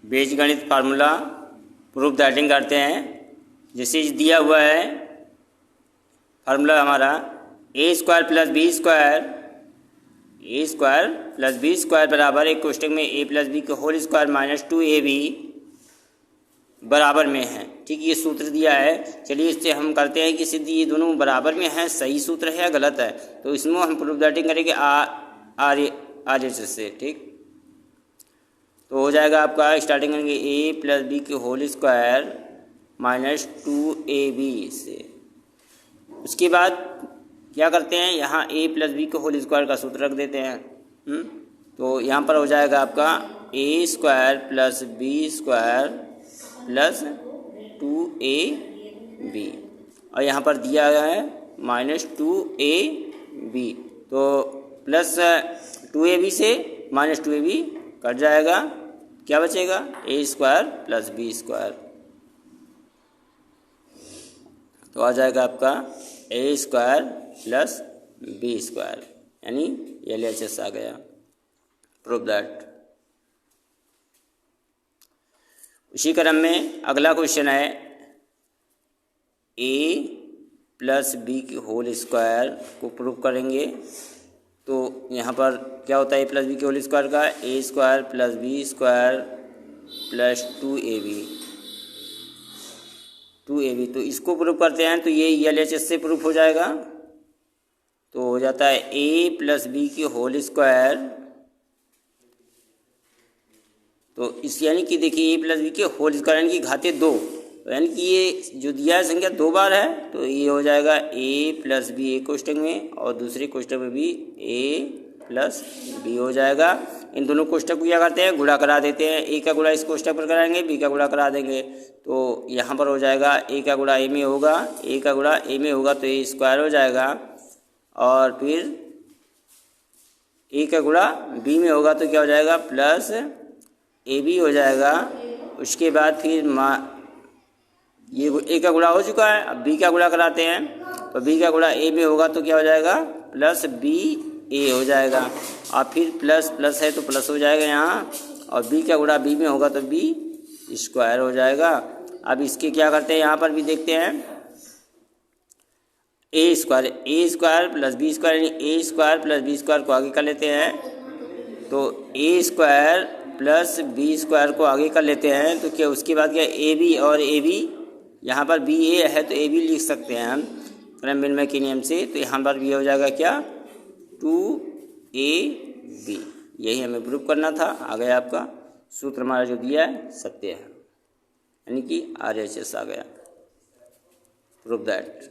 बीजगणित formula proof दैटिंग करते हैं। जैसे दिया हुआ है फार्मूला हमारा ए स्क्वायर प्लस बी स्क्वायर बराबर एक कोष्टक में ए प्लस बी के होल स्क्वायर माइनस 2ab बराबर में है। ठीक, ये सूत्र दिया है। चलिए इससे हम करते हैं कि सिद्ध ये दोनों बराबर में हैं, सही सूत्र है या गलत है, तो इसमें हम प्रूफ दैटिंग करेंगे आर एच से। ठीक, तो हो जाएगा आपका, स्टार्टिंग करेंगे ए प्लस बी के होल स्क्वायर माइनस 2ab से। उसके बाद क्या करते हैं, यहाँ ए प्लस बी के होल स्क्वायर का सूत्र रख देते हैं। तो यहाँ पर हो जाएगा आपका a square plus b square plus 2ab और यहाँ पर दिया गया है माइनस 2ab, तो प्लस 2ab से माइनस 2ab कट जाएगा, क्या बचेगा a square plus b square. तो आ जाएगा आपका a square plus b square, यानी LHS आ गया। Prove that. उसी क्रम में अगला क्वेश्चन है ए प्लस बी के होल स्क्वायर को प्रूव करेंगे। तो यहाँ पर क्या होता है, ए प्लस बी के होल स्क्वायर का a square plus b square plus 2ab, तो इसको प्रूव करते हैं। तो ये LHS से प्रूफ हो जाएगा। तो हो जाता है ए प्लस बी के होल स्क्वायर, तो इस यानी कि देखिए ए प्लस बी के होल स्क्वायर यानी कि घाते 2, यानी कि ये जो दिया है संख्या 2 बार है, तो ये हो जाएगा ए प्लस बी एक कोष्टक में और दूसरे कोष्टक में भी ए प्लस बी हो जाएगा। इन दोनों कोष्टक को क्या करते हैं, गुणा करा देते हैं। ए का गुणा इस कोष्टक पर कराएंगे, बी का गुणा करा देंगे, तो यहाँ पर हो जाएगा ए का गुणा ए में होगा, ए का गुणा ए में होगा तो ए स्क्वायर हो जाएगा, और फिर ए का गुणा बी में होगा तो क्या हो जाएगा प्लस ए बी हो जाएगा। उसके बाद फिर ये ए का गुणा हो चुका है, अब बी का गुणा कराते हैं, तो बी का गुणा ए में होगा तो क्या हो जाएगा प्लस बी ए हो जाएगा, और फिर प्लस प्लस है तो प्लस हो जाएगा यहाँ, और बी का गुणा बी में होगा तो बी स्क्वायर हो जाएगा। अब इसके क्या करते हैं, यहाँ पर भी देखते हैं ए स्क्वायर प्लस बी स्क्वायर यानी ए स्क्वायर प्लस बी स्क्वायर को आगे कर लेते हैं, तो ए स्क्वायर प्लस बी स्क्वायर को आगे कर लेते हैं। तो क्या उसके बाद क्या ए बी और ए बी, यहाँ पर बी ए है तो ए बी लिख सकते हैं हम क्रम विनिमय के नियम से। तो यहाँ पर भी हो जाएगा क्या 2ab, यही हमें प्रूफ करना था। आ गया आपका सूत्र हमारा जो दिया है सत्य है, यानी कि RHS आ गया। Proof that.